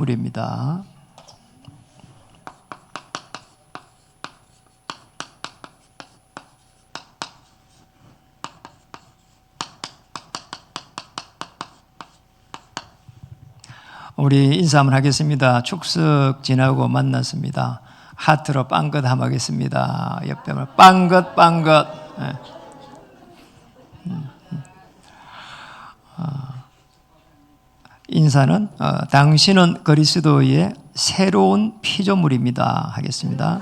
물입니다. 우리 인사 한번 하겠습니다. 축석 지나고 만났습니다. 하트로 빵긋 한번 하겠습니다. 옆에 빵긋 빵긋. 인사는 당신은 그리스도의 새로운 피조물입니다 하겠습니다.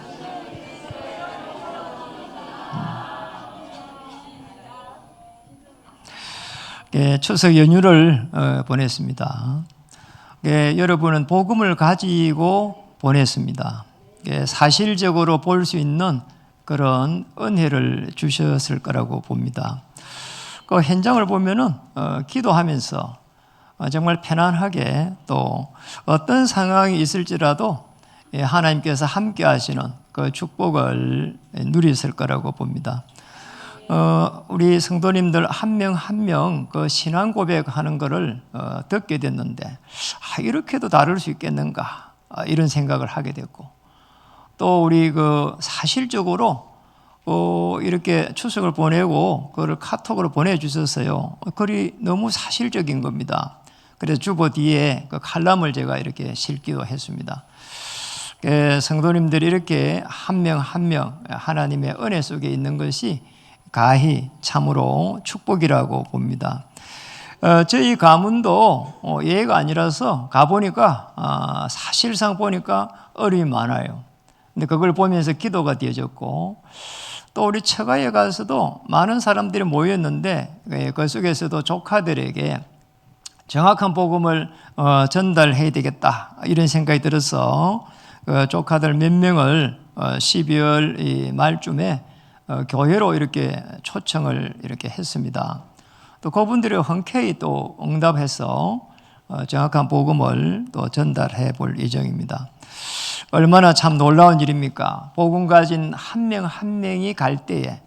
추석 연휴를 보냈습니다. 여러분은 복음을 가지고 보냈습니다. 사실적으로 볼 수 있는 그런 은혜를 주셨을 거라고 봅니다. 그 현장을 보면은 기도하면서 정말 편안하게 또 어떤 상황이 있을지라도 하나님께서 함께 하시는 그 축복을 누렸을 거라고 봅니다. 우리 성도님들 한 명 한 명 그 신앙 고백하는 것을 듣게 됐는데 이렇게도 다를 수 있겠는가 이런 생각을 하게 됐고 또 우리 그 사실적으로 이렇게 추석을 보내고 그걸 카톡으로 보내주셨어요. 글이 너무 사실적인 겁니다. 그래서 주보 뒤에 그 칼럼을 제가 이렇게 실기도 했습니다. 성도님들이 이렇게 한 명 한 명 하나님의 은혜 속에 있는 것이 가히 참으로 축복이라고 봅니다. 저희 가문도 예가 아니라서 가보니까 사실상 보니까 어려움이 많아요. 근데 그걸 보면서 기도가 되어졌고 또 우리 처가에 가서도 많은 사람들이 모였는데 그 속에서도 조카들에게 정확한 복음을 전달해야 되겠다 이런 생각이 들어서 조카들 몇 명을 12월 말쯤에 교회로 이렇게 초청을 이렇게 했습니다. 또 그분들이 흔쾌히 또 응답해서 정확한 복음을 또 전달해 볼 예정입니다. 얼마나 참 놀라운 일입니까? 복음 가진 한 명 한 명이 갈 때에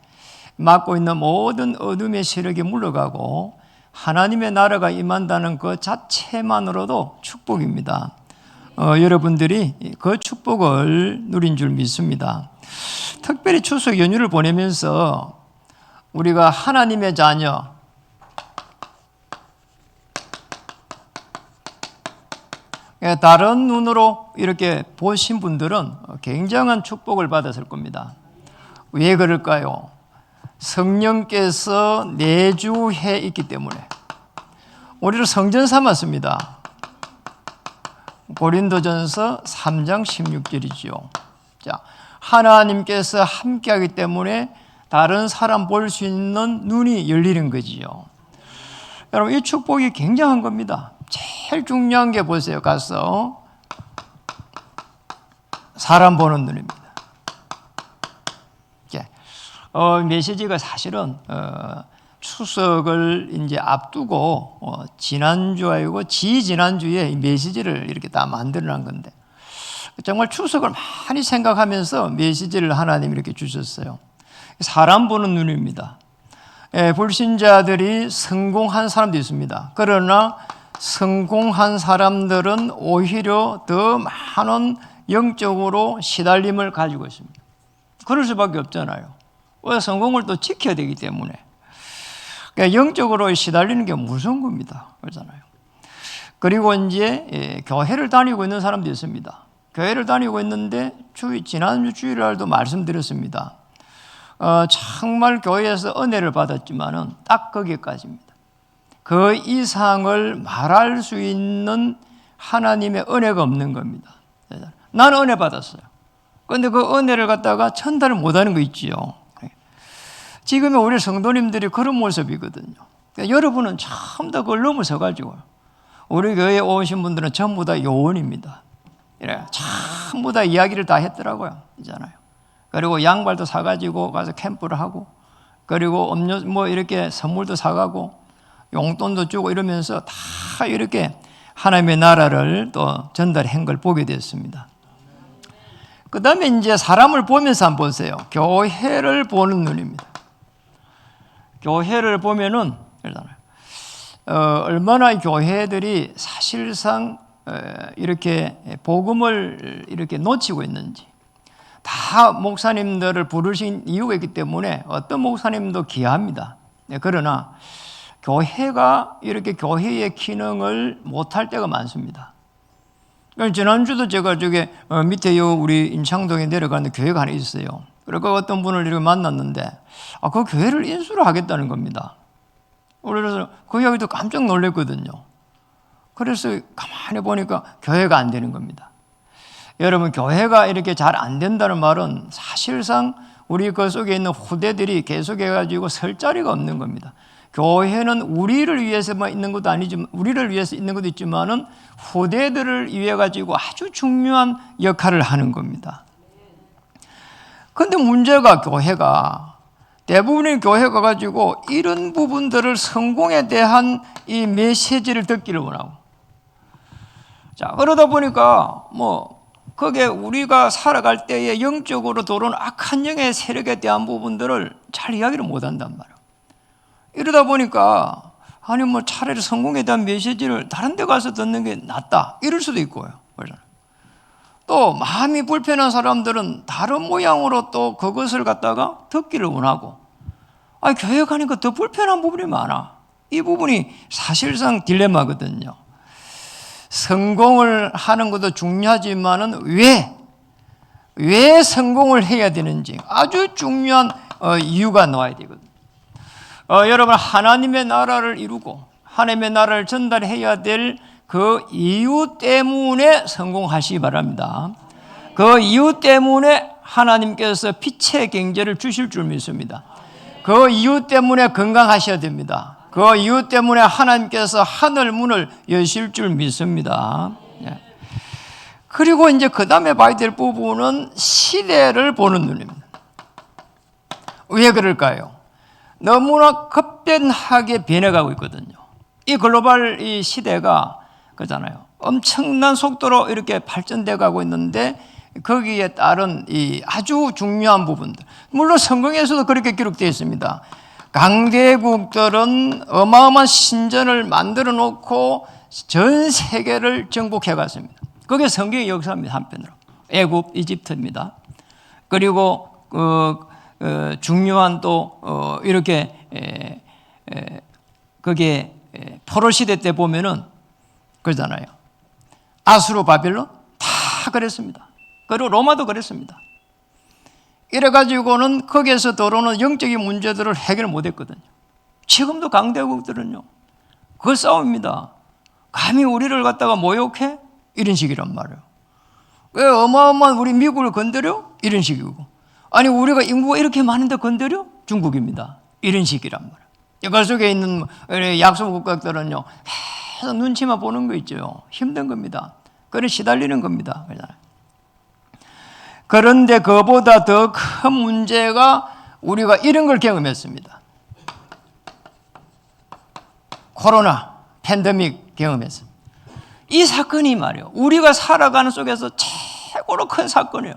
맡고 있는 모든 어둠의 세력이 물러가고 하나님의 나라가 임한다는 그 자체만으로도 축복입니다. 여러분들이 그 축복을 누린 줄 믿습니다. 특별히 추석 연휴를 보내면서 우리가 하나님의 자녀, 다른 눈으로 이렇게 보신 분들은 굉장한 축복을 받았을 겁니다. 왜 그럴까요? 성령께서 내주해 있기 때문에 우리를 성전 삼았습니다. 고린도전서 3장 16절이죠. 자, 하나님께서 함께하기 때문에 다른 사람 볼 수 있는 눈이 열리는 거지요. 여러분 이 축복이 굉장한 겁니다. 제일 중요한 게 보세요. 가서 사람 보는 눈입니다. 메시지가 사실은 추석을 이제 앞두고 지난주 아니고 지난주에 이 메시지를 이렇게 다 만들어낸 건데 정말 추석을 많이 생각하면서 메시지를 하나님이 이렇게 주셨어요. 사람 보는 눈입니다. 불신자들이 성공한 사람도 있습니다. 그러나 성공한 사람들은 오히려 더 많은 영적으로 시달림을 가지고 있습니다. 그럴 수밖에 없잖아요. 왜 성공을 또 지켜야 되기 때문에. 그러니까 영적으로 시달리는 게 무서운 겁니다. 그렇잖아요. 그리고 이제 교회를 다니고 있는 사람도 있습니다. 교회를 다니고 있는데 지난주 주일날도 말씀드렸습니다. 정말 교회에서 은혜를 받았지만은 딱 거기까지입니다. 그 이상을 말할 수 있는 하나님의 은혜가 없는 겁니다. 나는 은혜 받았어요. 그런데 그 은혜를 갖다가 전달을 못하는 거 있지요. 지금의 우리 성도님들이 그런 모습이거든요. 그러니까 여러분은 전부 다 그걸 넘어서가지고 우리 교회에 오신 분들은 전부 다 요원입니다. 전부 다 이야기를 다 했더라고요. 있잖아요. 그리고 양발도 사가지고 가서 캠프를 하고 그리고 음료 뭐 이렇게 선물도 사가고 용돈도 주고 이러면서 다 이렇게 하나님의 나라를 또 전달한 걸 보게 됐습니다. 그 다음에 이제 사람을 보면서 한번 보세요. 교회를 보는 눈입니다. 교회를 보면은 얼마나 교회들이 사실상 이렇게 복음을 이렇게 놓치고 있는지. 다 목사님들을 부르신 이유가 있기 때문에 어떤 목사님도 귀합니다. 그러나 교회가 이렇게 교회의 기능을 못할 때가 많습니다. 지난주도 제가 저게 밑에 우리 임창동에 내려가는 교회가 하나 있어요. 그리고 어떤 분을 이렇게 만났는데 그 교회를 인수를 하겠다는 겁니다. 그래서 그 이야기도 깜짝 놀랐거든요. 그래서 가만히 보니까 교회가 안 되는 겁니다. 여러분, 교회가 이렇게 잘 안 된다는 말은 사실상 우리 그 속에 있는 후대들이 계속해가지고 설 자리가 없는 겁니다. 교회는 우리를 위해서만 있는 것도 아니지만, 우리를 위해서 있는 것도 있지만은 후대들을 위해 가지고 아주 중요한 역할을 하는 겁니다. 그런데 문제가 교회가 대부분의 교회가 가지고 이런 부분들을 성공에 대한 이 메시지를 듣기를 원하고, 자, 그러다 보니까 그게 우리가 살아갈 때에 영적으로 들어오는 악한 영의 세력에 대한 부분들을 잘 이야기를 못 한단 말이에요. 이러다 보니까 차라리 성공에 대한 메시지를 다른 데 가서 듣는 게 낫다 이럴 수도 있고요. 또 마음이 불편한 사람들은 다른 모양으로 또 그것을 갖다가 듣기를 원하고, 교회 가니까 더 불편한 부분이 많아. 이 부분이 사실상 딜레마거든요. 성공을 하는 것도 중요하지만은 왜 성공을 해야 되는지 아주 중요한 이유가 나와야 되거든요. 여러분, 하나님의 나라를 이루고 하나님의 나라를 전달해야 될 그 이유 때문에 성공하시기 바랍니다. 그 이유 때문에 하나님께서 빛의 경제를 주실 줄 믿습니다. 그 이유 때문에 건강하셔야 됩니다. 그 이유 때문에 하나님께서 하늘 문을 여실 줄 믿습니다. 그리고 이제 그 다음에 봐야 될 부분은 시대를 보는 눈입니다. 왜 그럴까요? 너무나 급변하게 변해가고 있거든요. 이 글로벌 이 시대가 그잖아요. 엄청난 속도로 이렇게 발전돼 가고 있는데 거기에 따른 이 아주 중요한 부분들, 물론 성경에서도 그렇게 기록되어 있습니다. 강대국들은 어마어마한 신전을 만들어 놓고 전 세계를 정복해 갔습니다. 그게 성경의 역사입니다. 한편으로 애굽, 이집트입니다. 그리고 중요한 또 이렇게 그게 포로 시대 때 보면은 그러잖아요. 아수르, 바빌론 다 그랬습니다. 그리고 로마도 그랬습니다. 이래가지고는 거기에서 들어오는 영적인 문제들을 해결 못했거든요. 지금도 강대국들은요, 그 싸움입니다. 감히 우리를 갖다가 모욕해? 이런 식이란 말이에요. 왜 어마어마한 우리 미국을 건드려? 이런 식이고, 아니 우리가 인구가 이렇게 많은데 건드려? 중국입니다. 이런 식이란 말이에요. 그 속에 있는 약소국가들은요, 계속 눈치만 보는 거 있죠. 힘든 겁니다. 그래 시달리는 겁니다. 그런데 그보다 더 큰 문제가 우리가 이런 걸 경험했습니다. 코로나 팬데믹 경험했습니다. 이 사건이 말이에요, 우리가 살아가는 속에서 최고로 큰 사건이에요.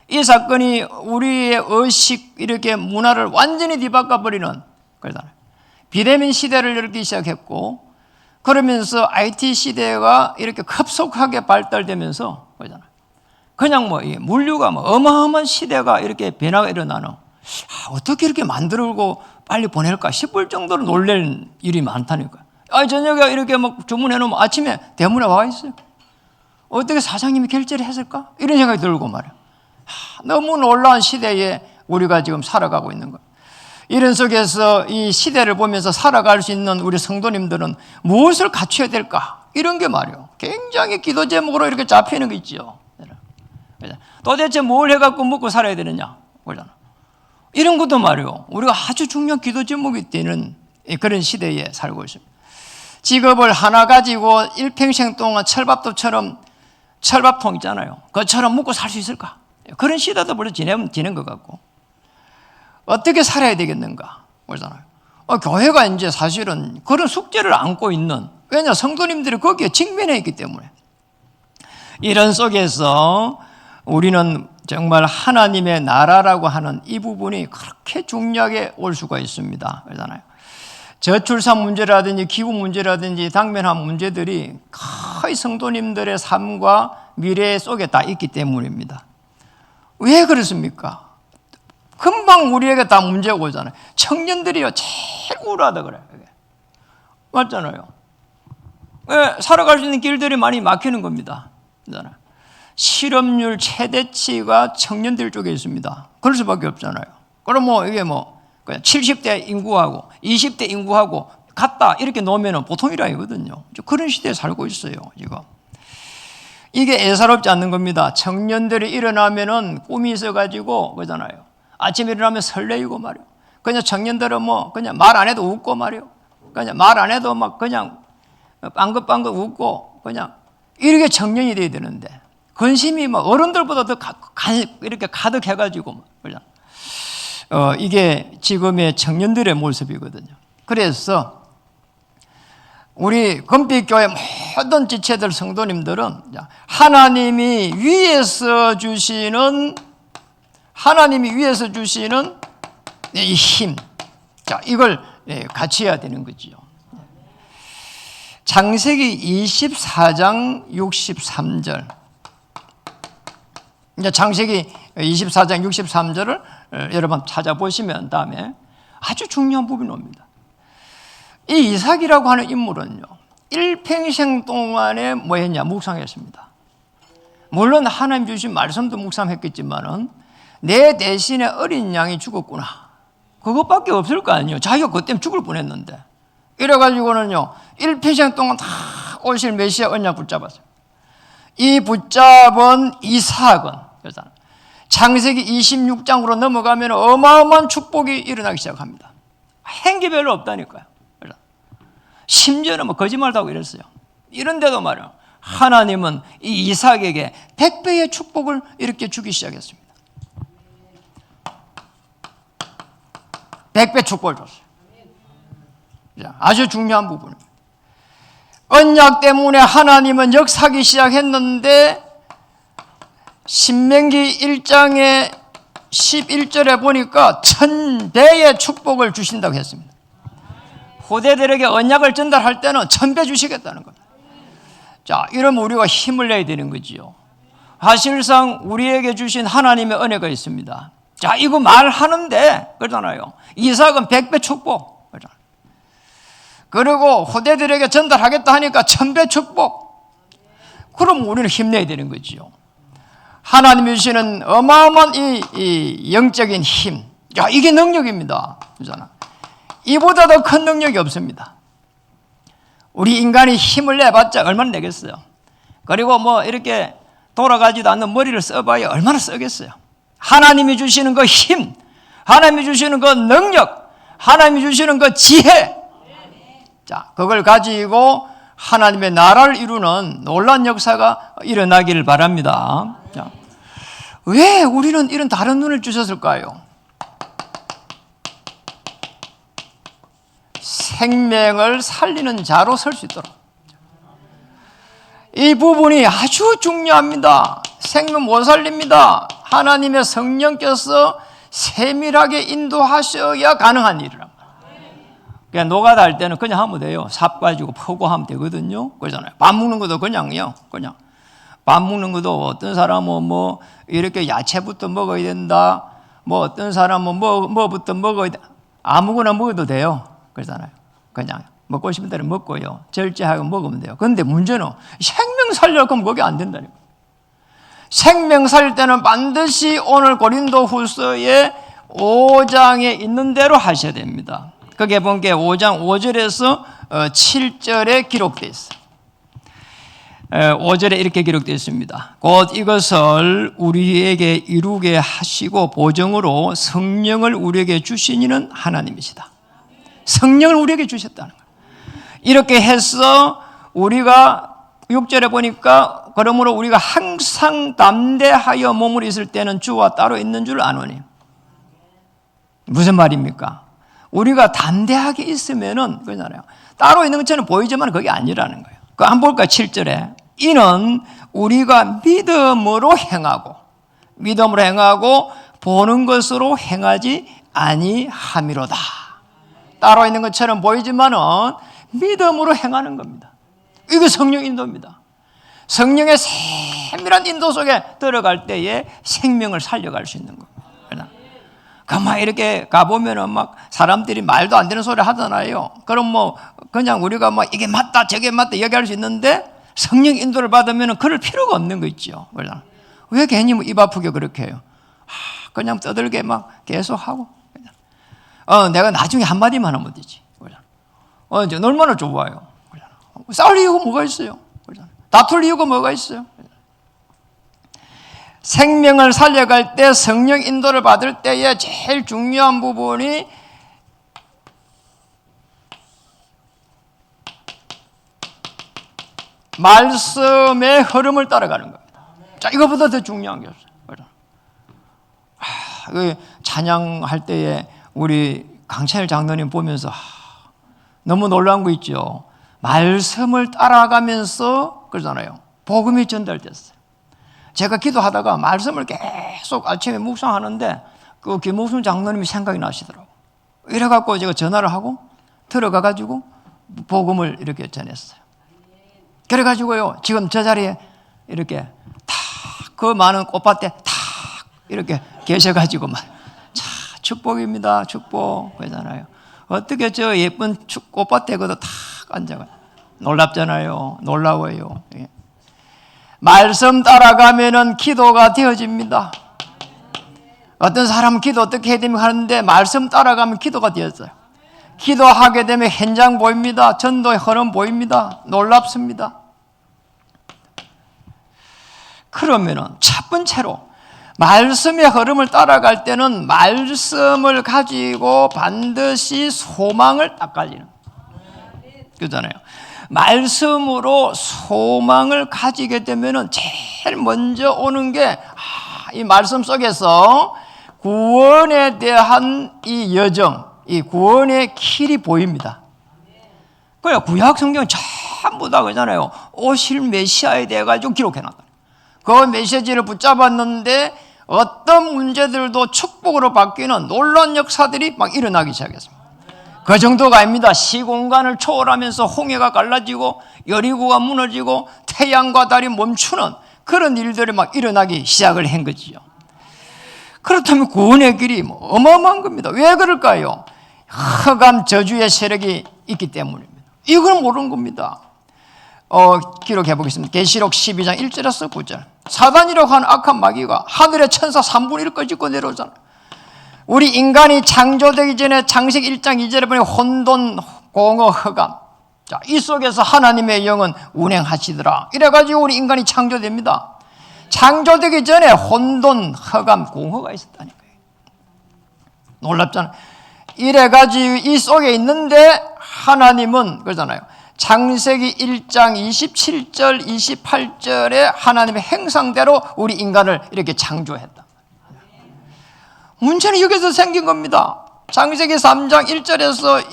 이 사건이 우리의 의식, 이렇게 문화를 완전히 뒤바꿔버리는 거잖아요. 비대면 시대를 열기 시작했고, 그러면서 IT 시대가 이렇게 급속하게 발달되면서 그러잖아요. 그냥 물류가 어마어마한 시대가 이렇게 변화가 일어나는, 어떻게 이렇게 만들고 빨리 보낼까 싶을 정도로 놀랄 일이 많다니까요. 저녁에 이렇게 주문해 놓으면 아침에 대문에 와 있어요. 어떻게 사장님이 결제를 했을까? 이런 생각이 들고 말이에요. 너무 놀라운 시대에 우리가 지금 살아가고 있는 거예요. 이런 속에서 이 시대를 보면서 살아갈 수 있는 우리 성도님들은 무엇을 갖춰야 될까? 이런 게 말이에요. 굉장히 기도 제목으로 이렇게 잡히는 거 있죠. 도대체 뭘 해갖고 먹고 살아야 되느냐? 그러잖아. 이런 것도 말이에요. 우리가 아주 중요한 기도 제목이 되는 그런 시대에 살고 있습니다. 직업을 하나 가지고 일평생 동안 철밥통처럼, 철밥통 있잖아요. 그처럼 먹고 살 수 있을까? 그런 시대도 벌써 지낸 것 같고, 어떻게 살아야 되겠는가? 그러잖아요. 교회가 이제 사실은 그런 숙제를 안고 있는, 왜냐, 성도님들이 거기에 직면해 있기 때문에. 이런 속에서 우리는 정말 하나님의 나라라고 하는 이 부분이 그렇게 중요하게 올 수가 있습니다. 그러잖아요. 저출산 문제라든지 기후 문제라든지 당면한 문제들이 거의 성도님들의 삶과 미래 속에 다 있기 때문입니다. 왜 그렇습니까? 금방 우리에게 다 문제가 오잖아요. 청년들이요 제일 우울하다 그래요. 맞잖아요. 왜? 살아갈 수 있는 길들이 많이 막히는 겁니다. 실업률 최대치가 청년들 쪽에 있습니다. 그럴 수밖에 없잖아요. 그럼 뭐 이게 뭐 그냥 70대 인구하고 20대 인구하고 같다 이렇게 놓으면 보통이라 이거든요. 그런 시대에 살고 있어요 지금. 이게 애사롭지 않는 겁니다. 청년들이 일어나면은 꿈이 있어가지고 그러잖아요. 아침에 일어나면 설레이고 말이요. 그냥 청년들은 뭐 그냥 말 안 해도 웃고 말이요. 그냥 말 안 해도 막 그냥 빵긋빵긋 웃고 그냥 이렇게 청년이 돼야 되는데 근심이 막 어른들보다 더 이렇게 가득해가지고 그냥 이게 지금의 청년들의 모습이거든요. 그래서 우리 금빛교회 모든 지체들 성도님들은 하나님이 위에서 주시는 이 힘, 자 이걸 같이 해야 되는 거지요. 창세기 24장 63절. 이제 창세기 24장 63절을 여러분 찾아보시면 다음에 아주 중요한 부분이 옵니다. 이 이삭이라고 하는 인물은요, 일평생 동안에 뭐 했냐? 묵상했습니다. 물론 하나님 주신 말씀도 묵상했겠지만은 내 대신에 어린 양이 죽었구나. 그것밖에 없을 거 아니에요. 자기가 그것 때문에 죽을 뻔했는데. 이래가지고는요, 일평생 동안 다 오실 메시아 언약 붙잡았어요. 이 붙잡은 이삭은 창세기 26장으로 넘어가면 어마어마한 축복이 일어나기 시작합니다. 행기 별로 없다니까요. 심지어는 뭐 거짓말도 하고 이랬어요. 이런데도 말이에요. 하나님은 이 이삭에게 100배의 축복을 이렇게 주기 시작했습니다. 100배 축복을 줬어요. 아주 중요한 부분입니다. 언약 때문에 하나님은 역사하기 시작했는데 신명기 1장의 11절에 보니까 1000배의 축복을 주신다고 했습니다. 후대들에게 언약을 전달할 때는 1000배 주시겠다는 겁니다. 자, 이러면 우리가 힘을 내야 되는 거지요. 사실상 우리에게 주신 하나님의 은혜가 있습니다. 자, 이거 말하는데 그러잖아요. 이삭은 100배 축복. 그러잖아요. 그리고 후대들에게 전달하겠다 하니까 1000배 축복. 그럼 우리는 힘내야 되는 거지요. 하나님이 주시는 어마어마한 이 영적인 힘. 야, 이게 능력입니다. 그러잖아. 이보다 더 큰 능력이 없습니다. 우리 인간이 힘을 내봤자 얼마나 내겠어요. 그리고 뭐 이렇게 돌아가지도 않는 머리를 써봐야 얼마나 쓰겠어요. 하나님이 주시는 그 힘, 하나님이 주시는 그 능력, 하나님이 주시는 그 지혜, 자, 그걸 가지고 하나님의 나라를 이루는 놀라운 역사가 일어나기를 바랍니다. 자, 왜 우리는 이런 다른 눈을 주셨을까요? 생명을 살리는 자로 설 수 있도록. 이 부분이 아주 중요합니다. 생명 못 살립니다. 하나님의 성령께서 세밀하게 인도하셔야 가능한 일이란 말이에요. 그냥 노가다 할 때는 그냥 하면 돼요. 삽 가지고 퍼고 하면 되거든요. 그러잖아요. 밥 먹는 것도 그냥요. 그냥 밥 먹는 것도 어떤 사람은 뭐 이렇게 야채부터 먹어야 된다. 뭐 어떤 사람은 뭐부터 먹어야 돼. 아무거나 먹어도 돼요. 그러잖아요. 그냥 먹고 싶은 대로 먹고요. 절제하고 먹으면 돼요. 그런데 문제는 생명 살려고 하면 그게 안 된다니까. 생명 살릴 때는 반드시 오늘 고린도 후서의 5장에 있는 대로 하셔야 됩니다. 그게 본 게 5장 5절에서 7절에 기록되어 있어요. 5절에 이렇게 기록되어 있습니다. 곧 이것을 우리에게 이루게 하시고 보정으로 성령을 우리에게 주신 이는 하나님이시다. 성령을 우리에게 주셨다는 거예요. 이렇게 해서 우리가 6절에 보니까 그러므로 우리가 항상 담대하여 몸으로 있을 때는 주와 따로 있는 줄 아노니. 무슨 말입니까? 우리가 담대하게 있으면은 그러잖아요. 따로 있는 것처럼 보이지만 그게 아니라는 거예요. 그 한번 볼까요? 7절에 이는 우리가 믿음으로 행하고 보는 것으로 행하지 아니함이로다. 따로 있는 것처럼 보이지만은 믿음으로 행하는 겁니다. 이게 성령 인도입니다. 성령의 세밀한 인도 속에 들어갈 때에 생명을 살려갈 수 있는 겁니다. 막 이렇게 가보면은 막 사람들이 말도 안 되는 소리 하잖아요. 그럼 뭐 그냥 우리가 막 이게 맞다 저게 맞다 얘기할 수 있는데 성령 인도를 받으면은 그럴 필요가 없는 거 있죠. 왜 괜히 입 아프게 그렇게 해요? 그냥 떠들게 막 계속 하고. 내가 나중에 한마디만 하면 되지. 이제 얼마나 좋아요. 싸울 이유가 뭐가 있어요? 다툴 이유가 뭐가 있어요? 생명을 살려갈 때 성령 인도를 받을 때에 제일 중요한 부분이 말씀의 흐름을 따라가는 겁니다. 자, 이거보다 더 중요한 게 없어요. 찬양할 때에 우리 강찬일 장로님 보면서 너무 놀라운 거 있죠. 말씀을 따라가면서 그러잖아요. 복음이 전달됐어요. 제가 기도하다가 말씀을 계속 아침에 묵상하는데 그 김옥순 장로님이 생각이 나시더라고요. 이래갖고 제가 전화를 하고 들어가가지고 복음을 이렇게 전했어요. 그래가지고요, 지금 저 자리에 이렇게 탁 그 많은 꽃밭에 탁 이렇게 계셔가지고 자, 축복입니다. 축복. 그러잖아요. 어떻게 저 예쁜 꽃밭에 그도 탁 앉아가. 놀랍잖아요. 놀라워요. 예. 말씀 따라가면은 기도가 되어집니다. 어떤 사람은 기도 어떻게 해야 됩니까 하는데 말씀 따라가면 기도가 되었어요. 기도하게 되면 현장 보입니다. 전도의 흐름 보입니다. 놀랍습니다. 그러면은 첫 번째로 말씀의 흐름을 따라갈 때는 말씀을 가지고 반드시 소망을 딱 가지는 그잖아요. 말씀으로 소망을 가지게 되면은 제일 먼저 오는 게 이 말씀 속에서 구원에 대한 이 여정, 이 구원의 길이 보입니다. 그래 구약 성경은 전부 다 그러잖아요. 오실 메시아에 대해 가지고 기록해놨다. 그 메시지를 붙잡았는데 어떤 문제들도 축복으로 바뀌는 놀라운 역사들이 막 일어나기 시작했습니다. 그 정도가 아닙니다. 시공간을 초월하면서 홍해가 갈라지고 여리고가 무너지고 태양과 달이 멈추는 그런 일들이 막 일어나기 시작을 한 거지요. 그렇다면 구원의 길이 어마어마한 겁니다. 왜 그럴까요? 흑암 저주의 세력이 있기 때문입니다. 이걸 모르는 겁니다. 기록해 보겠습니다. 계시록 12장 1절에서 9절. 사단이라고 하는 악한 마귀가 하늘의 천사 3분의 1을 꺼집고 내려오잖아요. 우리 인간이 창조되기 전에 창세기 1장 2절에 보니 혼돈, 공허, 흑암. 자, 이 속에서 하나님의 영은 운행하시더라. 이래가지고 우리 인간이 창조됩니다. 창조되기 전에 혼돈, 흑암, 공허가 있었다니까요. 놀랍잖아요. 이래가지고 이 속에 있는데 하나님은 그러잖아요. 창세기 1장 27절, 28절에 하나님의 행상대로 우리 인간을 이렇게 창조했다. 문제는 여기서 생긴 겁니다. 창세기 3장 1절에서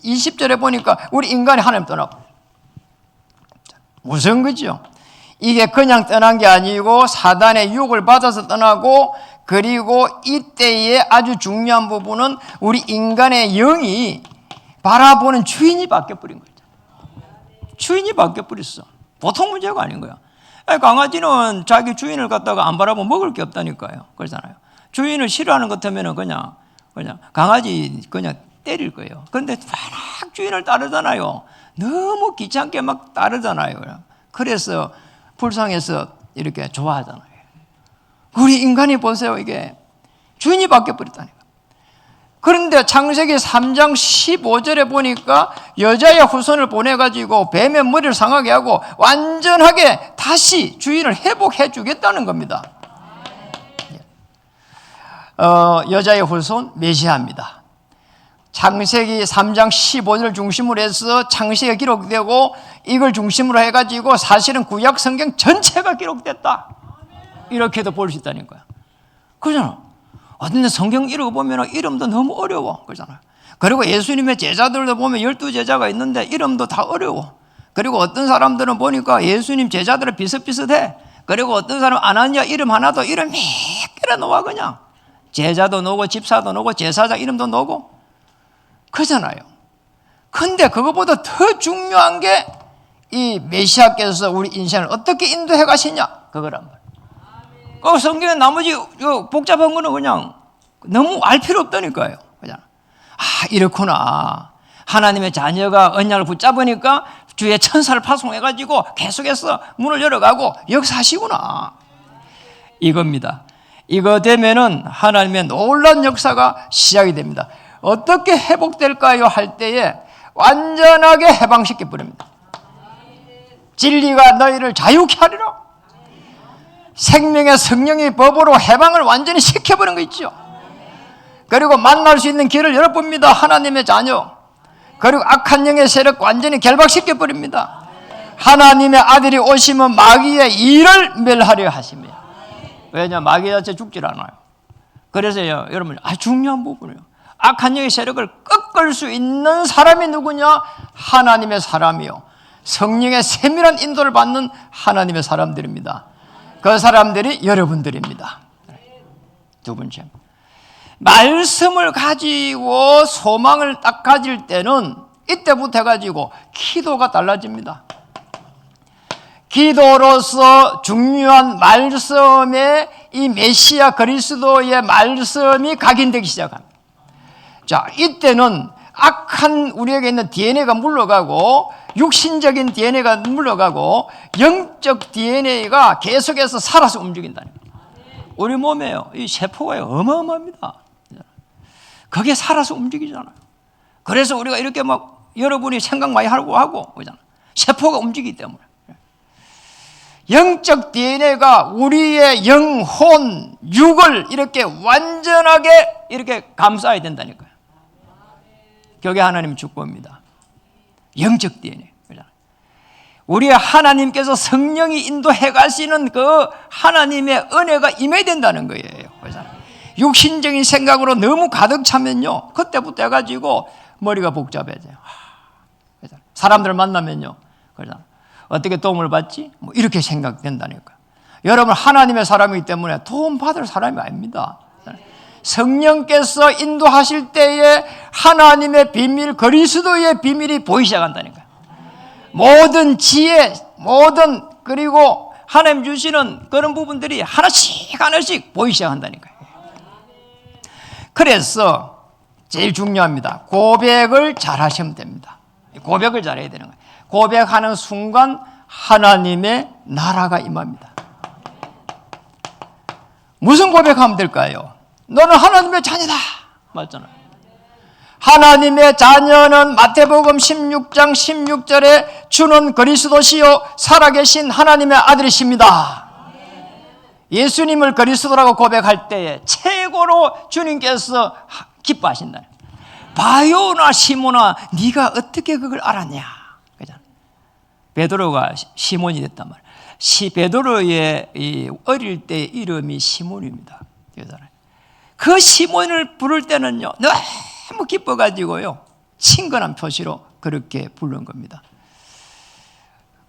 20절에 보니까 우리 인간이 하나님 떠나고. 무슨 거죠? 이게 그냥 떠난 게 아니고 사단의 유혹을 받아서 떠나고 그리고 이때의 아주 중요한 부분은 우리 인간의 영이 바라보는 주인이 바뀌어버린 거죠. 주인이 바뀌어버렸어. 보통 문제가 아닌 거야. 강아지는 자기 주인을 갖다가 안 바라보면 먹을 게 없다니까요. 그러잖아요. 주인을 싫어하는 것 같으면 그냥 강아지 그냥 때릴 거예요. 그런데 워낙 주인을 따르잖아요. 너무 귀찮게 막 따르잖아요. 그래서 불쌍해서 이렇게 좋아하잖아요. 우리 인간이 보세요. 이게 주인이 바뀌어버렸다니까. 그런데 창세기 3장 15절에 보니까 여자의 후손을 보내가지고 뱀의 머리를 상하게 하고 완전하게 다시 주인을 회복해 주겠다는 겁니다. 여자의 후손 메시아입니다. 창세기 3장 15절 중심으로 해서 창세기가 기록되고 이걸 중심으로 해가지고 사실은 구약 성경 전체가 기록됐다. 이렇게도 볼 수 있다는 거야. 그러잖아. 어떤 성경 읽어보면 이름도 너무 어려워. 그러잖아요. 그리고 예수님의 제자들도 보면 12제자가 있는데 이름도 다 어려워. 그리고 어떤 사람들은 보니까 예수님 제자들은 비슷비슷해. 그리고 어떤 사람은 아나니아 이름 하나도 이름 몇 개나 놓아 그냥. 제자도 놓고 집사도 놓고 제사장 이름도 놓고. 그잖아요. 근데 그것보다 더 중요한 게 이 메시아께서 우리 인생을 어떻게 인도해 가시냐, 그거란 말이에요. 그 성경에 나머지 복잡한 거는 그냥 너무 알 필요 없다니까요. 그냥 이렇구나. 하나님의 자녀가 언약을 붙잡으니까 주의 천사를 파송해가지고 계속해서 문을 열어가고 역사하시구나, 이겁니다. 이거 되면은 하나님의 놀라운 역사가 시작이 됩니다. 어떻게 회복될까요? 할 때에 완전하게 해방시켜 버립니다. 진리가 너희를 자유케 하리라. 생명의 성령의 법으로 해방을 완전히 시켜버린 거 있죠. 그리고 만날 수 있는 길을 열어봅니다. 하나님의 자녀. 그리고 악한 영의 세력 완전히 결박시켜 버립니다. 하나님의 아들이 오시면 마귀의 일을 멸하려 하시며. 왜냐? 마귀 자체 죽질 않아요. 그래서요, 여러분, 중요한 부분이에요. 악한 영의 세력을 꺾을 수 있는 사람이 누구냐? 하나님의 사람이요, 성령의 세밀한 인도를 받는 하나님의 사람들입니다. 그 사람들이 여러분들입니다. 두 번째, 말씀을 가지고 소망을 딱 가질 때는 이때부터 해가지고 기도가 달라집니다. 기도로서 중요한 말씀에 이 메시아 그리스도의 말씀이 각인되기 시작합니다. 자, 이때는 악한 우리에게 있는 DNA가 물러가고 육신적인 DNA가 물러가고 영적 DNA가 계속해서 살아서 움직인다는 거예요. 우리 몸에요, 이 세포가 어마어마합니다. 그게 살아서 움직이잖아요. 그래서 우리가 이렇게 막 여러분이 생각 많이 하고 그러잖아요. 세포가 움직이기 때문에. 영적 DNA가 우리의 영혼, 육을 이렇게 완전하게 이렇게 감싸야 된다니까요. 그게 하나님 축복입니다. 영적 DNA. 우리 하나님께서 성령이 인도해 가시는 그 하나님의 은혜가 임해야 된다는 거예요. 육신적인 생각으로 너무 가득 차면요, 그때부터 해가지고 머리가 복잡해져요. 사람들 만나면요, 어떻게 도움을 받지? 뭐 이렇게 생각된다니까. 여러분, 하나님의 사람이기 때문에 도움 받을 사람이 아닙니다. 성령께서 인도하실 때에 하나님의 비밀, 그리스도의 비밀이 보이기 시작한다니까요. 모든 지혜, 그리고 하나님 주시는 그런 부분들이 하나씩 보이기 시작한다니까요. 그래서 제일 중요합니다. 고백을 잘 하시면 됩니다. 고백을 잘 해야 되는 거예요. 고백하는 순간 하나님의 나라가 임합니다. 무슨 고백하면 될까요? 너는 하나님의 자녀다, 맞잖아요. 하나님의 자녀는 마태복음 16장 16절에 주는 그리스도시요 살아계신 하나님의 아들이십니다. 예수님을 그리스도라고 고백할 때에 최고로 주님께서 기뻐하신다. 바요나 시몬아, 네가 어떻게 그걸 알았냐? 그잖아. 베드로가 시몬이 됐단 말이야. 베드로의 어릴 때 이름이 시몬입니다. 그 시몬을 부를 때는요, 너무 기뻐가지고요, 친근한 표시로 그렇게 부른 겁니다.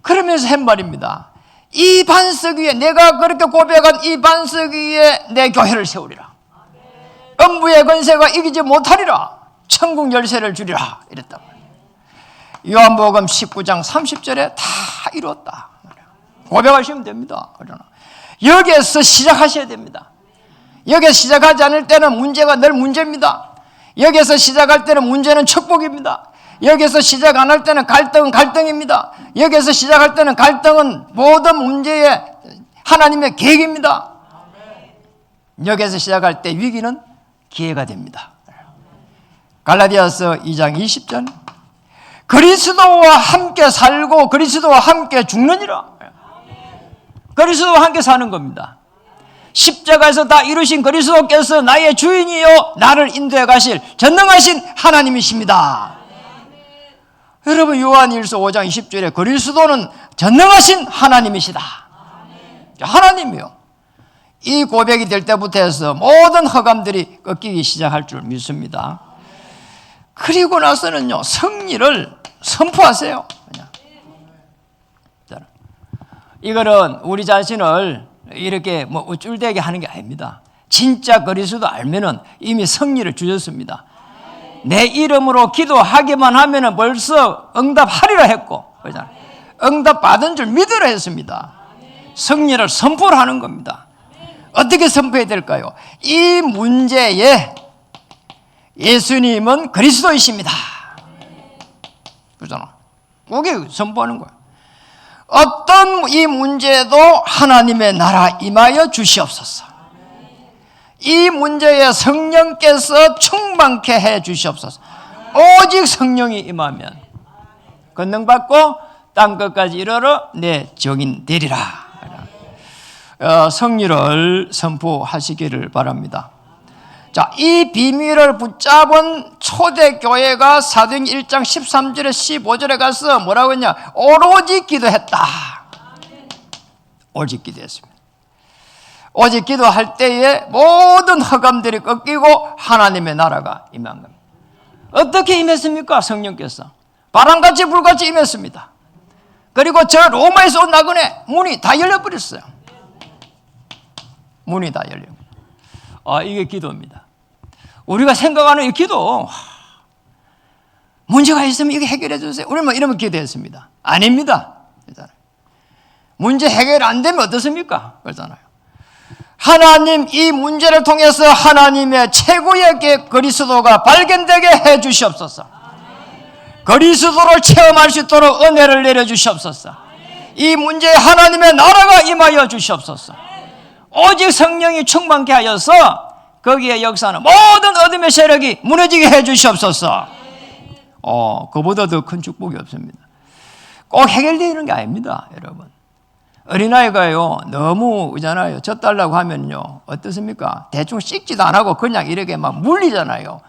그러면서 한 말입니다. 이 반석 위에, 내가 그렇게 고백한 이 반석 위에 내 교회를 세우리라. 음부의 권세가 이기지 못하리라. 천국 열쇠를 주리라. 이랬단 말이에요. 요한복음 19장 30절에 다 이루었다. 고백하시면 됩니다. 그러나 여기에서 시작하셔야 됩니다. 여기서 시작하지 않을 때는 문제가 늘 문제입니다. 여기서 시작할 때는 문제는 축복입니다. 여기서 시작 안 할 때는 갈등은 갈등입니다. 여기서 시작할 때는 갈등은 모든 문제의 하나님의 계획입니다. 여기서 시작할 때 위기는 기회가 됩니다. 갈라디아서 2장 20절, 그리스도와 함께 살고 그리스도와 함께 죽느니라. 그리스도와 함께 사는 겁니다. 십자가에서 다 이루신 그리스도께서 나의 주인이요 나를 인도해 가실 전능하신 하나님이십니다. 여러분, 요한일서 5장 20절에 그리스도는 전능하신 하나님이시다. 하나님이요. 이 고백이 될 때부터 해서 모든 허감들이 꺾이기 시작할 줄 믿습니다. 그리고 나서는요, 승리를 선포하세요. 이거는 우리 자신을 이렇게 우쭐대게 하는 게 아닙니다. 진짜 그리스도 알면은 이미 승리를 주셨습니다. 내 이름으로 기도하기만 하면 벌써 응답하리라 했고, 그렇잖아요. 응답 받은 줄 믿으라 했습니다. 승리를 선포를 하는 겁니다. 어떻게 선포해야 될까요? 이 문제에 예수님은 그리스도이십니다. 그렇잖아. 그게 선포하는 거야. 어떤 이 문제도 하나님의 나라 임하여 주시옵소서. 이 문제에 성령께서 충만케 해 주시옵소서. 오직 성령이 임하면 권능받고 땅끝까지 이르러 내 증인 되리라. 승리를 선포하시기를 바랍니다. 자, 이 비밀을 붙잡은 초대교회가 사도행 1장 13절에 15절에 가서 뭐라고 했냐? 오로지 기도했다. 오직 기도했습니다. 오직 기도할 때에 모든 흑암들이 꺾이고 하나님의 나라가 임한 겁니다. 어떻게 임했습니까? 성령께서 바람같이 불같이 임했습니다. 그리고 저 로마에서 온 나그네 문이 다 열려버렸어요. 문이 다 열려. 이게 기도입니다. 우리가 생각하는 이 기도, 문제가 있으면 이거 해결해 주세요. 우리는 뭐 이러면 기도했습니다. 아닙니다. 그렇잖아요. 문제 해결 안 되면 어떻습니까? 그렇잖아요. 하나님 이 문제를 통해서 하나님의 최고의 그리스도가 발견되게 해 주시옵소서. 그리스도를 체험할 수 있도록 은혜를 내려 주시옵소서. 이 문제에 하나님의 나라가 임하여 주시옵소서. 오직 성령이 충만케 하여서 거기에 역사하는 모든 어둠의 세력이 무너지게 해 주시옵소서. 그보다 더 큰 축복이 없습니다. 꼭 해결되는 게 아닙니다, 여러분. 어린아이가요, 너무 있잖아요. 젖달라고 하면요, 어떻습니까? 대충 씻지도 안 하고 그냥 이렇게 막 물리잖아요.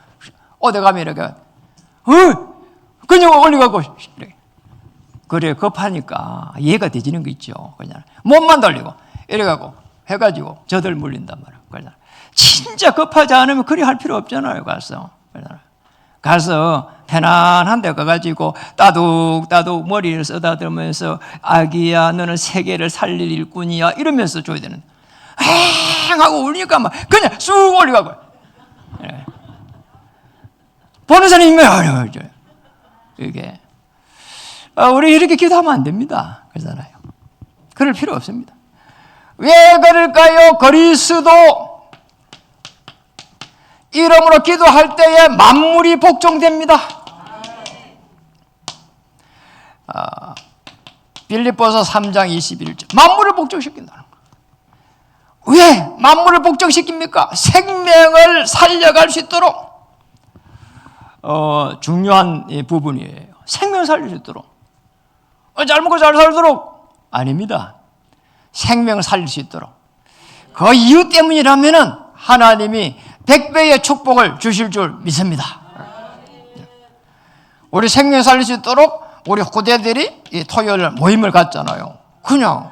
어디 가면 이렇게, 그냥 올리고, 이렇게. 그래, 급하니까 이해가 되지는 거 있죠. 그냥 몸만 돌리고, 이래가고, 해가지고 저들 물린단 말이에요. 그냥 진짜 급하지 않으면 그리 할 필요 없잖아요. 가서 편안한 데 가가지고 따둑따둑 머리를 쓰다듬으면서 아기야 너는 세계를 살릴 일꾼이야 이러면서 줘야 되는. 행 하고 울리니까 막 그냥 쑥 올리고. 네. 보는 사람이 이게 우리 이렇게 기도하면 안 됩니다. 그러잖아요. 그럴 필요 없습니다. 왜 그럴까요? 그리스도 이름으로 기도할 때에 만물이 복종됩니다. 빌립보서 3장 21절 만물을 복종시킨다는 거예요. 왜 만물을 복종시킵니까? 생명을 살려갈 수 있도록 중요한 부분이에요. 생명을 살릴 수 있도록 잘 먹고 잘 살도록 아닙니다. 생명을 살릴 수 있도록 그 이유 때문이라면은 하나님이 100배의 축복을 주실 줄 믿습니다. 우리 생명 살릴 수 있도록 우리 후대들이 이 토요일 모임을 갖잖아요. 그냥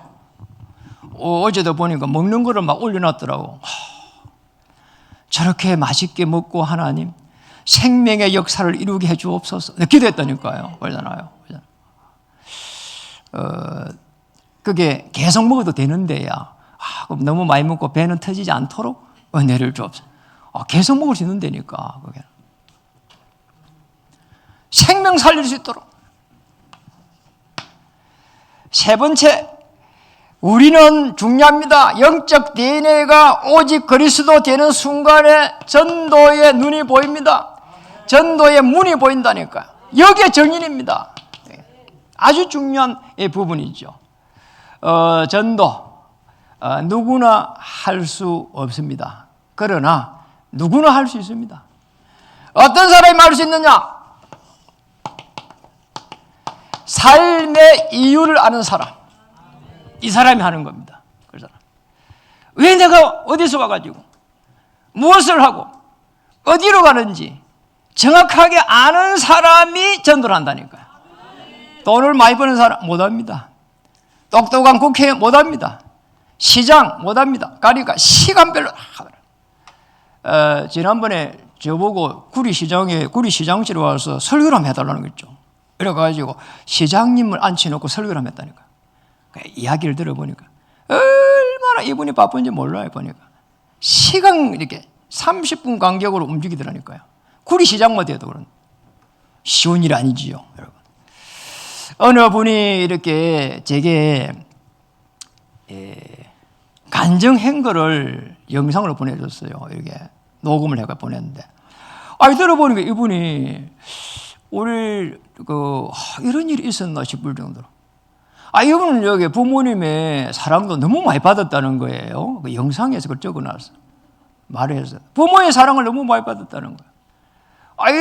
어제도 보니까 먹는 거를 막 올려놨더라고. 저렇게 맛있게 먹고 하나님 생명의 역사를 이루게 해주옵소서. 기도했다니까요. 그러잖아요. 그게 계속 먹어도 되는데야. 그럼 너무 많이 먹고 배는 터지지 않도록 은혜를 주옵소서. 계속 먹을 수 있는 데니까. 그게. 생명 살릴 수 있도록. 세 번째, 우리는 중요합니다. 영적 DNA가 오직 그리스도 되는 순간에 전도의 눈이 보입니다. 전도의 문이 보인다니까요. 여기에 정인입니다. 아주 중요한 부분이죠. 전도 누구나 할 수 없습니다. 그러나 누구나 할 수 있습니다. 어떤 사람이 할 수 있느냐? 삶의 이유를 아는 사람. 이 사람이 하는 겁니다. 왜 내가 어디서 와가지고 무엇을 하고 어디로 가는지 정확하게 아는 사람이 전도를 한다니까요. 돈을 많이 버는 사람 못합니다. 똑똑한 국회의원 못합니다. 시장 못합니다. 그러니까 시간별로 지난번에 저보고 구리시장실에 와서 설교를 한번 해달라는 거 있죠. 이래가지고 시장님을 앉혀놓고 설교를 한번 했다니까. 이야기를 들어보니까 얼마나 이분이 바쁜지 몰라요. 보니까 시간 이렇게 30분 간격으로 움직이더라니까요. 구리시장만 돼도 그런 쉬운 일 아니지요, 여러분. 어느 분이 이렇게 제게 간증한 거를 영상으로 보내줬어요. 이렇게 녹음을 해가 보냈는데, 들어보니까 이분이 우리 이런 일이 있었나 싶을 정도로, 이분은 여기 부모님의 사랑도 너무 많이 받았다는 거예요. 그 영상에서 그걸 적어놨어. 말을 해서 부모의 사랑을 너무 많이 받았다는 거예요.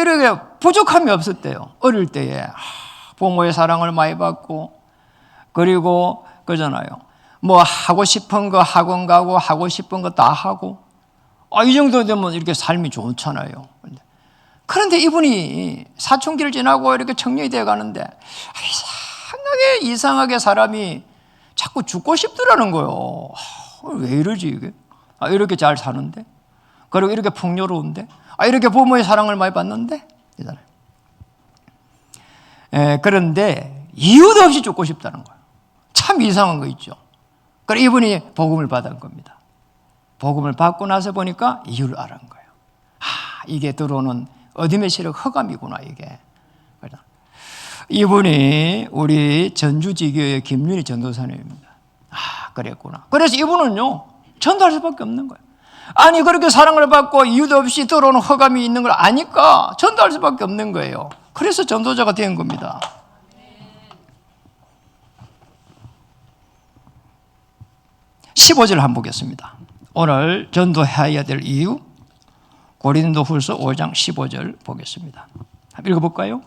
이렇게 부족함이 없었대요. 어릴 때에 부모의 사랑을 많이 받고, 그리고 그잖아요. 뭐 하고 싶은 거 학원 가고 하고 싶은 거 다 하고, 이 정도 되면 이렇게 삶이 좋잖아요. 그런데 이분이 사춘기를 지나고 이렇게 청년이 되어 가는데 이상하게 사람이 자꾸 죽고 싶더라는 거예요. 왜 이러지 이게? 이렇게 잘 사는데, 그리고 이렇게 풍요로운데, 이렇게 부모의 사랑을 많이 받는데, 이잖아요. 그런데 이유도 없이 죽고 싶다는 거예요. 참 이상한 거 있죠. 그래서 이분이 복음을 받은 겁니다. 복음을 받고 나서 보니까 이유를 알은 거예요. 이게 들어오는 어둠의 세력 흑암이구나, 이게. 이분이 우리 전주지교의 김윤희 전도사님입니다. 그랬구나. 그래서 이분은요, 전도할 수밖에 없는 거예요. 그렇게 사랑을 받고 이유도 없이 들어오는 흑암이 있는 걸 아니까 전도할 수밖에 없는 거예요. 그래서 전도자가 된 겁니다. 15절 한번 보겠습니다. 오늘 전도해야 될 이유, 고린도후서 5장 15절 보겠습니다. 한번 읽어볼까요?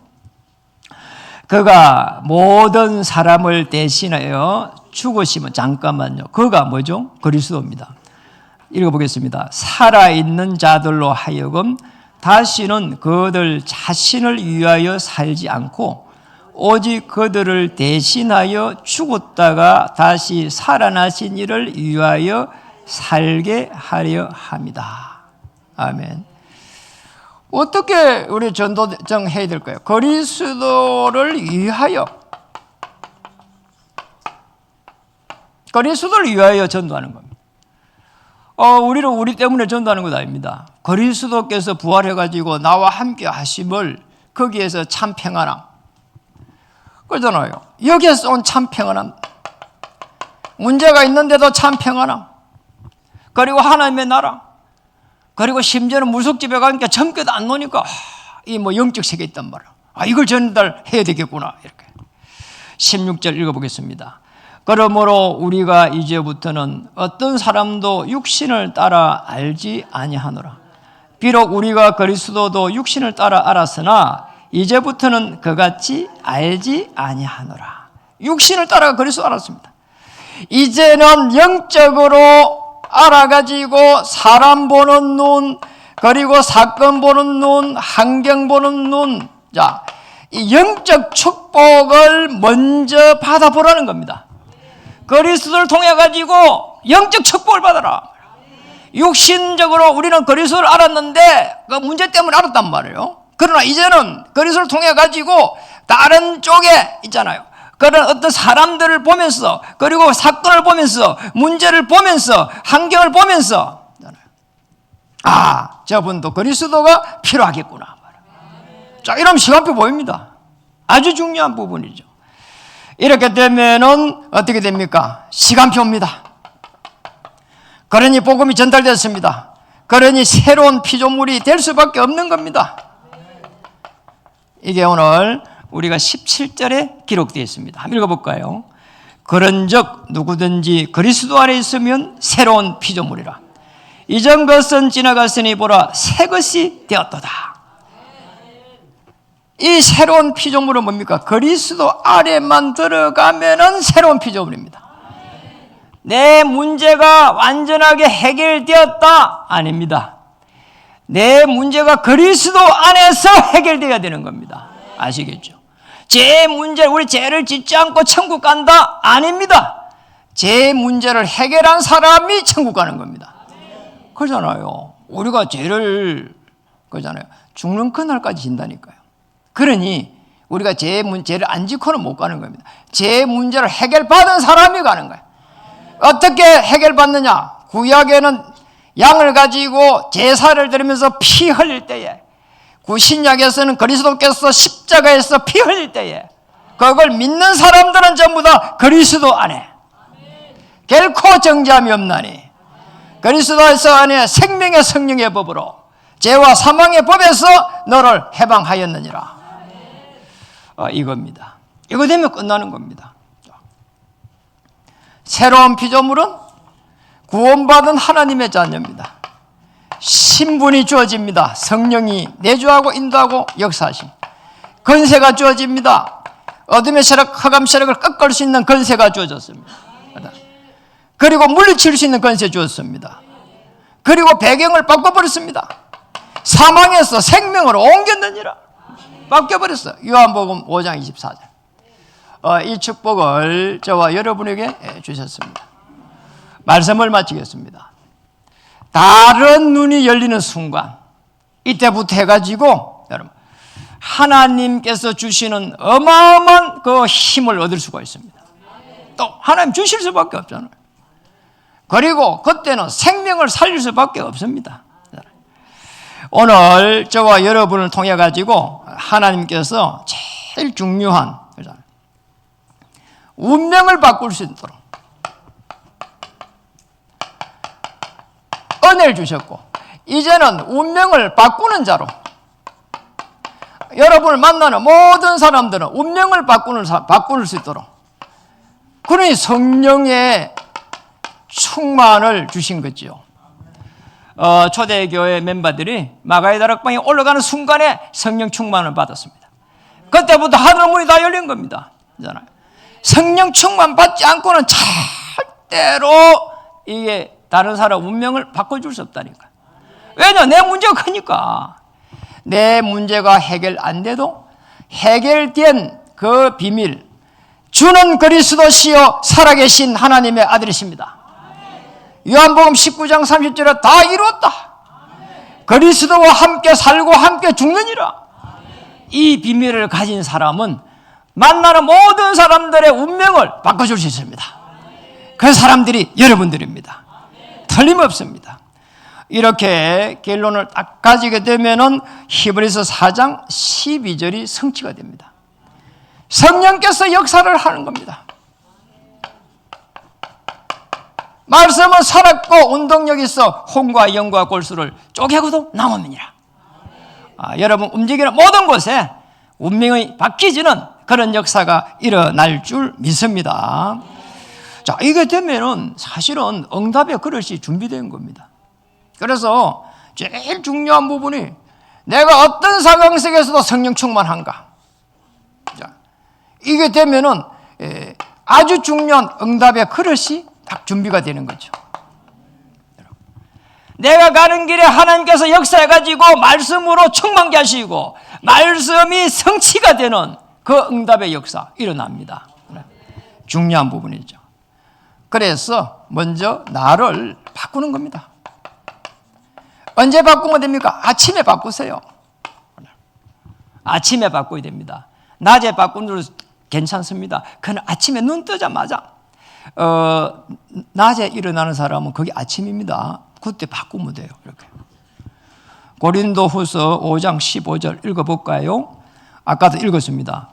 그가 모든 사람을 대신하여 죽으시면, 잠깐만요. 그가 뭐죠? 그리스도입니다. 읽어보겠습니다. 살아있는 자들로 하여금 다시는 그들 자신을 위하여 살지 않고 오직 그들을 대신하여 죽었다가 다시 살아나신 이를 위하여 살게 하려 합니다. 아멘. 어떻게 우리 전도정 해야 될까요? 그리스도를 위하여, 그리스도를 위하여 전도하는 겁니다. 우리는 우리 때문에 전도하는 것 아닙니다. 그리스도께서 부활해가지고 나와 함께 하심을, 거기에서 참 평안함, 그러잖아요. 여기에서 온 참 평안함, 문제가 있는데도 참 평안함, 그리고 하나님의 나라, 그리고 심지어는 물속집에 가니까 점괘도 안 노니까 이 영적 세계 있단 말이야. 이걸 전달해야 되겠구나, 이렇게. 16절 읽어보겠습니다. 그러므로 우리가 이제부터는 어떤 사람도 육신을 따라 알지 아니하노라. 비록 우리가 그리스도도 육신을 따라 알았으나 이제부터는 그같이 알지 아니하노라. 육신을 따라 그리스도 알았습니다. 이제는 영적으로 알아가지고 사람 보는 눈, 그리고 사건 보는 눈, 환경 보는 눈, 이 영적 축복을 먼저 받아보라는 겁니다. 그리스도를 통해 가지고 영적 축복을 받아라. 육신적으로 우리는 그리스도를 알았는데 그 문제 때문에 알았단 말이에요. 그러나 이제는 그리스도를 통해 가지고 다른 쪽에 있잖아요. 그런 어떤 사람들을 보면서, 그리고 사건을 보면서, 문제를 보면서, 환경을 보면서, 저분도 그리스도가 필요하겠구나. 자, 이러면 시간표 보입니다. 아주 중요한 부분이죠. 이렇게 되면은 어떻게 됩니까? 시간표입니다. 그러니 복음이 전달됐습니다. 그러니 새로운 피조물이 될 수밖에 없는 겁니다. 이게 오늘 우리가 17절에 기록되어 있습니다. 한번 읽어볼까요? 그런즉 누구든지 그리스도 안에 있으면 새로운 피조물이라. 이전 것은 지나갔으니 보라 새 것이 되었도다. 이 새로운 피조물은 뭡니까? 그리스도 안에만 들어가면은 새로운 피조물입니다. 내 문제가 완전하게 해결되었다? 아닙니다. 내 문제가 그리스도 안에서 해결되어야 되는 겁니다. 아시겠죠? 제 문제, 우리 죄를 짓지 않고 천국 간다? 아닙니다. 제 문제를 해결한 사람이 천국 가는 겁니다. 그러잖아요. 우리가 죄를, 그러잖아요. 죽는 그날까지 진다니까요. 그러니 우리가 죄를 안 짓고는 못 가는 겁니다. 제 문제를 해결받은 사람이 가는 거예요. 어떻게 해결받느냐? 구약에는 양을 가지고 제사를 드리면서 피 흘릴 때에 구신약에서는 그리스도께서 십자가에서 피 흘릴 때에 그걸 믿는 사람들은 전부 다 그리스도 안에 결코 정죄함이 없나니 그리스도에서 안에 생명의 성령의 법으로 죄와 사망의 법에서 너를 해방하였느니라. 이겁니다. 이거 되면 끝나는 겁니다. 새로운 피조물은 구원받은 하나님의 자녀입니다. 신분이 주어집니다. 성령이 내주하고 인도하고 역사하심. 권세가 주어집니다. 어둠의 세력, 흑암 세력을 꺾을 수 있는 권세가 주어졌습니다. 그리고 물리칠 수 있는 권세 주었습니다. 그리고 배경을 바꿔버렸습니다. 사망에서 생명으로 옮겼느니라. 바뀌어버렸어요. 요한복음 5장 24절. 이 축복을 저와 여러분에게 주셨습니다. 말씀을 마치겠습니다. 다른 눈이 열리는 순간 이때부터 해가지고 여러분 하나님께서 주시는 어마어마한 그 힘을 얻을 수가 있습니다. 또 하나님 주실 수밖에 없잖아요. 그리고 그때는 생명을 살릴 수밖에 없습니다. 오늘 저와 여러분을 통해 가지고 하나님께서 제일 중요한 운명을 바꿀 수 있도록 은혜를 주셨고 이제는 운명을 바꾸는 자로 여러분을 만나는 모든 사람들은 운명을 바꿀 수 있도록 그러니 성령의 충만을 주신 거지요. 초대교회 멤버들이 마가의 다락방에 올라가는 순간에 성령 충만을 받았습니다. 그때부터 하늘 문이 다 열린 겁니다. 성령 충만 받지 않고는 절대로 이게 다른 사람 운명을 바꿔줄 수 없다니까. 왜냐? 내 문제가 크니까. 내 문제가 해결 안 돼도 해결된 그 비밀, 주는 그리스도시요 살아계신 하나님의 아들이십니다. 요한복음 19장 30절에 다 이루었다. 그리스도와 함께 살고 함께 죽느니라. 이 비밀을 가진 사람은 만나는 모든 사람들의 운명을 바꿔줄 수 있습니다. 그 사람들이 여러분들입니다. 틀림없습니다. 이렇게 결론을 딱 가지게 되면은 히브리서 4장 12절이 성취가 됩니다. 성령께서 역사를 하는 겁니다. 말씀은 살았고 운동력이 있어 혼과 영과 골수를 쪼개고도 남음이니라. 여러분 움직이는 모든 곳에 운명이 바뀌지는 그런 역사가 일어날 줄 믿습니다. 자, 이게 되면은 사실은 응답의 그릇이 준비된 겁니다. 그래서 제일 중요한 부분이 내가 어떤 상황 속에서도 성령 충만한가. 자, 이게 되면은 아주 중요한 응답의 그릇이 딱 준비가 되는 거죠. 내가 가는 길에 하나님께서 역사해가지고 말씀으로 충만케 하시고 말씀이 성취가 되는 그 응답의 역사 일어납니다. 중요한 부분이죠. 그래서 먼저 나를 바꾸는 겁니다. 언제 바꾸면 됩니까? 아침에 바꾸세요. 아침에 바꿔야 됩니다. 낮에 바꾸는 괜찮습니다. 그건 아침에 눈 뜨자마자 낮에 일어나는 사람은 그게 아침입니다. 그때 바꾸면 돼요. 이렇게. 고린도후서 5장 15절 읽어볼까요? 아까도 읽었습니다.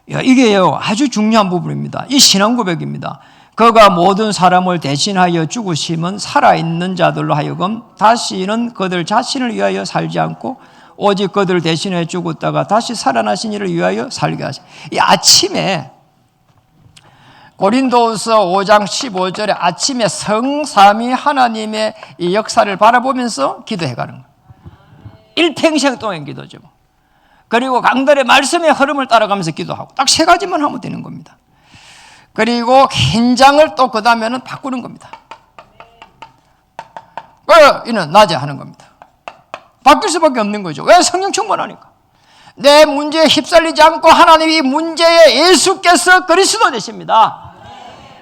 이게요 아주 중요한 부분입니다. 이 신앙 고백입니다. 그가 모든 사람을 대신하여 죽으심은 살아있는 자들로 하여금 다시는 그들 자신을 위하여 살지 않고 오직 그들을 대신해 죽었다가 다시 살아나신 이를 위하여 살게 하시. 이 아침에 고린도후서 5장 15절에 아침에 성삼위 하나님의 이 역사를 바라보면서 기도해가는 거예요. 일평생 동안 기도죠. 그리고 강들의 말씀의 흐름을 따라가면서 기도하고 딱 세 가지만 하면 되는 겁니다. 그리고 현장을 또 그 다음에는 바꾸는 겁니다. 이는 낮에 하는 겁니다. 바뀔 수밖에 없는 거죠. 왜? 성령 충만하니까. 내 문제에 휩쓸리지 않고 하나님이 문제에 예수께서 그리스도 되십니다.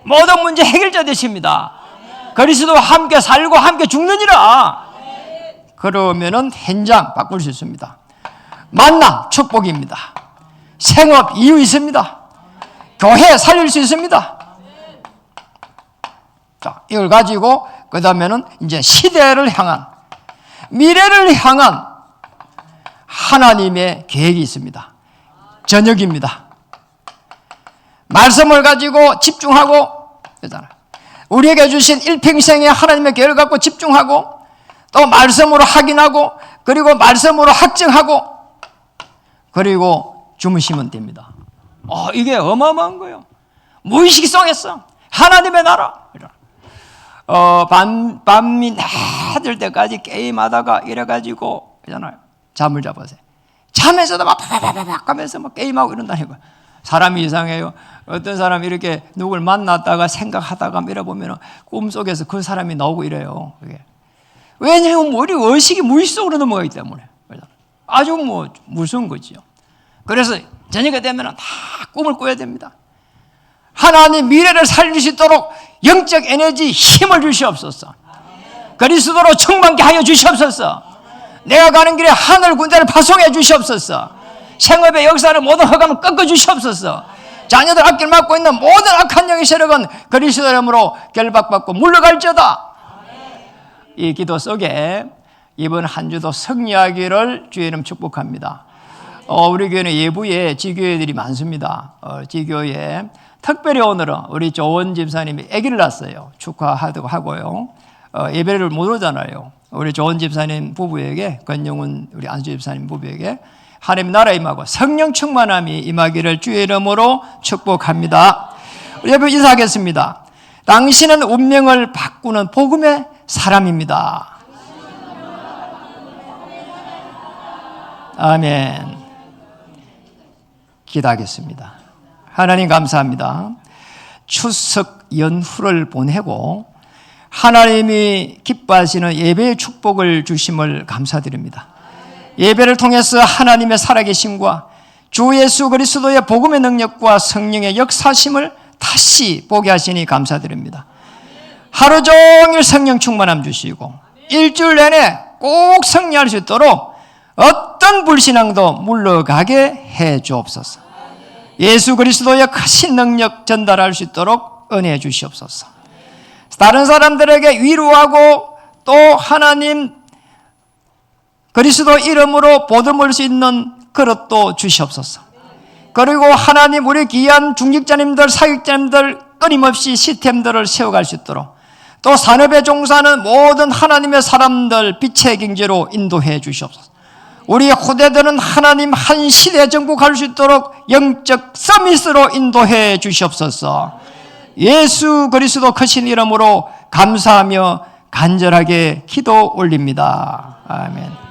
모든 문제 해결자 되십니다. 그리스도와 함께 살고 함께 죽느니라. 그러면은 현장 바꿀 수 있습니다. 만남 축복입니다. 생업 이유 있습니다. 교회 살릴 수 있습니다. 자, 이걸 가지고 그 다음에는 이제 시대를 향한 미래를 향한 하나님의 계획이 있습니다. 저녁입니다. 말씀을 가지고 집중하고, 우리에게 주신 일평생의 하나님의 계획을 갖고 집중하고, 또 말씀으로 확인하고, 그리고 말씀으로 확증하고, 그리고 주무시면 됩니다. 이게 어마어마한 거예요. 무의식 속에서 하나님의 나라. 밤이 나들 때까지 게임하다가 이래가지고 잠을 잡으세요. 잠에서도 막 파파파파 하면서 막 게임하고 이런다니까요. 사람이 이상해요. 어떤 사람이 이렇게 누굴 만났다가 생각하다가 밀어보면 꿈속에서 그 사람이 나오고 이래요. 그게. 왜냐하면 우리 의식이 무의식적으로 넘어가기 때문에. 아주 무서운 거지요. 그래서 저녁이 되면 다 꿈을 꿔야 됩니다. 하나님 미래를 살릴 수 있도록 영적 에너지 힘을 주시옵소서. 그리스도로 충만케 하여 주시옵소서. 내가 가는 길에 하늘 군대를 파송해 주시옵소서. 생업의 역사를 모든 허감을 꺾어 주시옵소서. 자녀들 앞길 막고 있는 모든 악한 영의 세력은 그리스도의 이름으로 결박받고 물러갈지어다. 이 기도 속에 이번 한 주도 승리하기를 주의 이름 축복합니다. 우리 교회는 예부에 지교회들이 많습니다. 지교회 특별히 오늘은 우리 조원 집사님이 아기를 낳았어요. 축하하고요. 예배를 못 오잖아요. 우리 조원 집사님 부부에게, 권영훈 우리 안수 집사님 부부에게 하나님 나라 임하고 성령 충만함이 임하기를 주의 이름으로 축복합니다. 우리 예배 인사하겠습니다. 당신은 운명을 바꾸는 복음의 사람입니다. 아멘. 기도하겠습니다. 하나님 감사합니다. 추석 연휴를 보내고 하나님이 기뻐하시는 예배의 축복을 주심을 감사드립니다. 예배를 통해서 하나님의 살아계심과 주 예수 그리스도의 복음의 능력과 성령의 역사심을 다시 보게 하시니 감사드립니다. 하루 종일 성령 충만함 주시고 일주일 내내 꼭 승리할 수 있도록 어떤 불신앙도 물러가게 해 주옵소서. 예수 그리스도의 크신 능력 전달할 수 있도록 은혜해 주시옵소서. 다른 사람들에게 위로하고 또 하나님 그리스도 이름으로 보듬을 수 있는 그릇도 주시옵소서. 그리고 하나님 우리 귀한 중직자님들 사역자님들 끊임없이 시스템들을 세워갈 수 있도록 또 산업에 종사하는 모든 하나님의 사람들 빛의 경제로 인도해 주시옵소서. 우리 후대들은 하나님 한 시대 정복할 수 있도록 영적 서밋으로 인도해 주시옵소서. 예수 그리스도 크신 이름으로 감사하며 간절하게 기도 올립니다. 아멘.